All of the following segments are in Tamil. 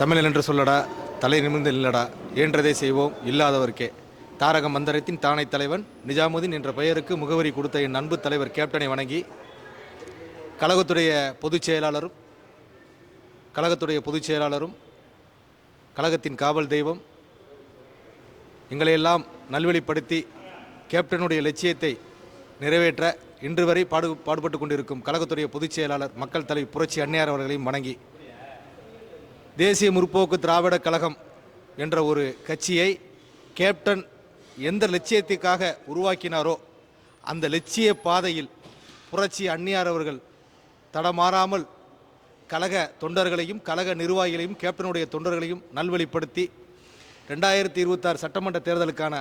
தமிழன் என்று சொல்லடா, தலை நிமிர்ந்து இல்லடா, இயன்றதை செய்வோம் இல்லாதவர்க்கே. தாரக மந்திரத்தின் தானை தலைவன் நிஜாமுதீன் என்ற பெயருக்கு முகவரி கொடுத்த என் அன்பு தலைவர் கேப்டனை வணங்கி, கழகத்துடைய பொதுச் செயலாளரும் கழகத்தின் காவல் தெய்வம் எங்களையெல்லாம் நல்வழிப்படுத்தி கேப்டனுடைய லட்சியத்தை நிறைவேற்ற இன்று வரை பாடுபட்டு கொண்டிருக்கும் கழகத்துடைய பொதுச் செயலாளர் மக்கள் தலைவர் புரட்சி அன்னையார் அவர்களையும் வணங்கி, தேசிய முற்போக்கு திராவிட கழகம் என்ற ஒரு கட்சியை கேப்டன் எந்த லட்சியத்திற்காக உருவாக்கினாரோ அந்த லட்சிய பாதையில் புரட்சி அன்னையார் அவர்கள் தடமாறாமல் கழக தொண்டர்களையும் கழக நிர்வாகிகளையும் கேப்டனுடைய தொண்டர்களையும் நல்வழிப்படுத்தி 2026 சட்டமன்ற தேர்தலுக்கான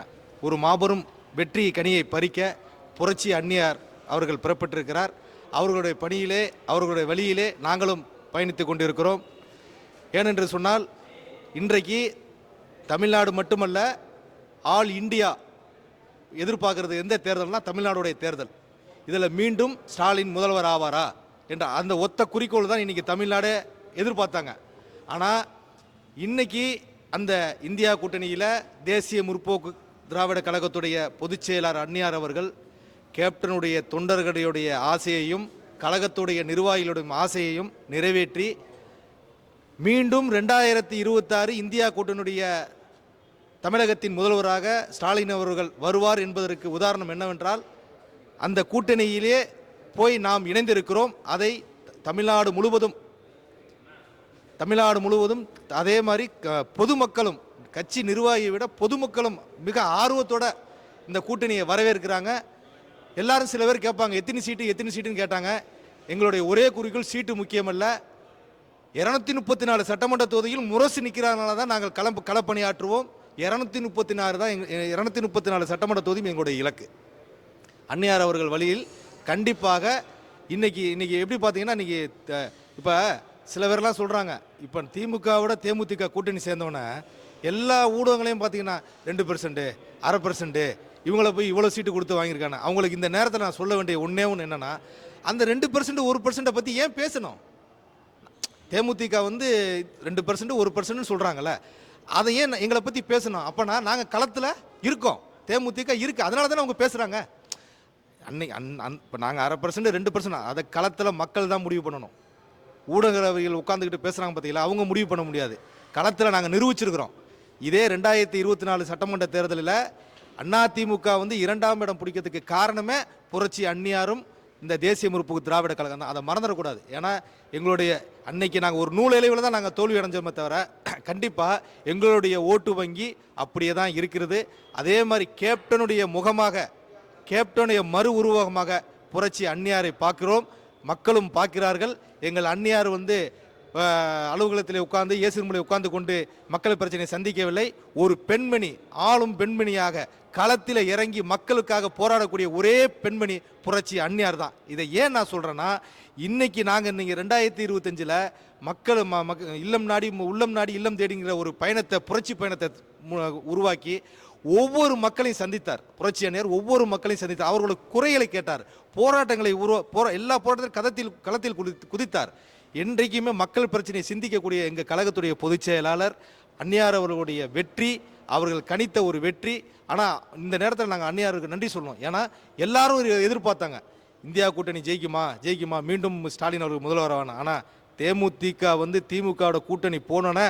ஒரு மாபெரும் வெற்றி கனியை பறிக்க புரட்சி அன்னையார் அவர்கள் புறப்பட்டிருக்கிறார். அவர்களுடைய பணியிலே அவர்களுடைய வழியிலே நாங்களும் பயணித்து கொண்டிருக்கிறோம். ஏனென்று சொன்னால், இன்றைக்கு தமிழ்நாடு மட்டுமல்ல, ஆல் இந்தியா எதிர்பார்க்கிறது எந்த தேர்தல்னா தமிழ்நாடுடைய தேர்தல். இதில் மீண்டும் ஸ்டாலின் முதல்வர் ஆவாரா என்ற அந்த ஒத்த குறிக்கோள் தான் இன்றைக்கி தமிழ்நாடே எதிர்பார்த்தாங்க. ஆனால் இன்னைக்கு அந்த இந்தியா கூட்டணியில் தேசிய முற்போக்கு திராவிட கழகத்துடைய பொதுச் செயலாளர் அன்னையார் அவர்கள் கேப்டனுடைய தொண்டர்களுடைய ஆசையையும் கழகத்துடைய நிர்வாகிகளுடைய ஆசையையும் நிறைவேற்றி மீண்டும் 2026 இந்தியா கூட்டணியுடைய தமிழகத்தின் முதல்வராக ஸ்டாலின் அவர்கள் வருவார் என்பதற்கு உதாரணம் என்னவென்றால், அந்த கூட்டணியிலே போய் நாம் இணைந்திருக்கிறோம். அதை தமிழ்நாடு முழுவதும் அதே மாதிரி பொதுமக்களும், கட்சி நிர்வாகியை விட பொதுமக்களும் மிக ஆர்வத்தோட இந்த கூட்டணியை வரவேற்கிறாங்க. எல்லாரும் சில பேர் கேட்பாங்க, எத்தனை சீட்டுன்னு கேட்டாங்க. எங்களுடைய ஒரே குறிக்கோள் சீட்டு முக்கியமல்ல, 234 சட்டமன்ற தொகுதியில் முரசு நிற்கிறதுனால தான் நாங்கள் களப்பணியாற்றுவோம். 234 சட்டமன்ற தொகுதியும் எங்களுடைய இலக்கு. அன்னையார் அவர்கள் வழியில் கண்டிப்பாக இன்னைக்கு எப்படி பார்த்தீங்கன்னா, இன்னைக்கு இப்போ சில பேர்லாம் சொல்கிறாங்க, இப்போ திமுகவோட தேமுதிக கூட்டணி சேர்ந்தவொன்னே எல்லா ஊடகங்களையும் பார்த்தீங்கன்னா 2%, 1/2% இவங்களை போய் இவ்வளோ சீட்டு கொடுத்து வாங்கியிருக்காங்க. அவங்களுக்கு இந்த நேரத்தில் நான் சொல்ல வேண்டிய ஒன்றே ஒன்று என்னென்னா, அந்த 2%, 1% பற்றி ஏன் பேசணும்? தேமுதிக 2%, 1% சொல்கிறாங்கல்ல, அதை ஏன் எங்களை பற்றி பேசணும்? அப்போனா நாங்கள் களத்தில் இருக்கோம், தேமுதிக இருக்குது, அதனால தானே அவங்க பேசுகிறாங்க. இப்போ நாங்கள் 1/2%, 2% அதை களத்தில் மக்கள் தான் முடிவு பண்ணணும். ஊடகவியல் உட்காந்துக்கிட்டு பேசுகிறாங்க பார்த்தீங்களா, அவங்க முடிவு பண்ண முடியாது. களத்தில் நாங்கள் நிரூபிச்சிருக்கிறோம். இதே 2024 சட்டமன்ற தேர்தலில் அதிமுக 2ஆம் இடம் பிடிக்கிறதுக்கு காரணமே புரட்சி அன்னையாரும் இந்த தேசிய முற்போக்கு திராவிட கழகம் தான். அதை மறந்துடக்கூடாது. ஏன்னா எங்களுடைய அன்னைக்கு நாங்கள் ஒரு நூலிலைவில் தான் நாங்கள் தோல்வி அடைஞ்சோமே தவிர, கண்டிப்பாக எங்களுடைய ஓட்டு வங்கி அப்படியே தான் இருக்கிறது. அதே மாதிரி கேப்டனுடைய முகமாக, கேப்டனுடைய மறு உருவகமாக புரட்சி அன்னையாரை பார்க்கிறோம், மக்களும் பார்க்கிறார்கள். எங்கள் அன்னையார் அலுவலகத்தில் உட்கார்ந்து இயேசுமலை உட்கார்ந்து கொண்டு மக்கள் பிரச்சனையை சந்திக்கவில்லை. ஒரு பெண்மணி, ஆளும் பெண்மணியாக களத்தில் இறங்கி மக்களுக்காக போராடக்கூடிய ஒரே பெண்மணி புரட்சி அன்னையார் தான். இதை ஏன் நான் சொல்கிறேன்னா, இன்னைக்கு நாங்கள் 2025 மக்கள் இல்லம் நாடி உள்ளம் நாடி இல்லம் தேடிங்கிற ஒரு புரட்சி பயணத்தை உருவாக்கி ஒவ்வொரு மக்களையும் சந்தித்தார். புரட்சி அன்னையார் ஒவ்வொரு மக்களையும் சந்தித்தார். அவர்களோட குறைகளை கேட்டார், போராட்டங்களை எல்லா போராட்டத்திலும் களத்தில் குதித்தார். என்றைக்குமே மக்கள் பிரச்சனையை சிந்திக்கக்கூடிய எங்கள் கழகத்துடைய பொதுச் செயலாளர் அன்னையார் அவர்களுடைய வெற்றி, அவர்கள் கணித்த ஒரு வெற்றி. ஆனால் இந்த நேரத்தில் நாங்கள் அன்னையாருக்கு நன்றி சொல்லணும். ஏன்னா எல்லாரும் எதிர்பார்த்தாங்க, இந்தியா கூட்டணி ஜெயிக்குமா, மீண்டும் ஸ்டாலின் அவர்கள் முதல்வரான. ஆனால் தேமுதிக திமுகவோட கூட்டணி போனோன்னே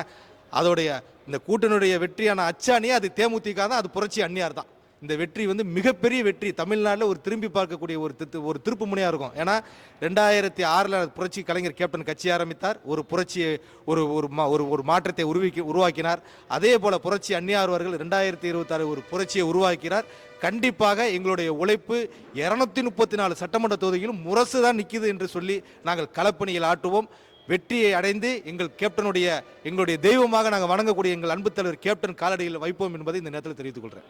அதோடைய இந்த கூட்டணியுடைய வெற்றியான அச்சாணியே அது தேமுதிக தான், அது புரட்சி அன்னையார் தான். இந்த வெற்றி மிகப்பெரிய வெற்றி, தமிழ்நாட்டில் ஒரு திரும்பி பார்க்கக்கூடிய ஒரு திருப்பு முனையாக இருக்கும். ஏன்னா 2006 புரட்சி கலைஞர் கேப்டன் கட்சி ஆரம்பித்தார், ஒரு புரட்சியை ஒரு மாற்றத்தை உருவாக்கினார். அதே போல் புரட்சி அன்னையார் அவர்கள் 2026 ஒரு புரட்சியை உருவாக்கிறார். கண்டிப்பாக எங்களுடைய உழைப்பு 234 சட்டமன்ற தொகுதியிலும் முரசு தான் நிற்கிது என்று சொல்லி நாங்கள் களப்பணியில் ஆற்றுவோம். வெற்றியை அடைந்து எங்களுடைய தெய்வமாக நாங்கள் வணங்கக்கூடிய எங்கள் அன்பு தலைவர் கேப்டன் காலடியில் வைப்போம் என்பதை இந்த நேரத்தில் தெரிவித்துக் கொள்கிறேன்.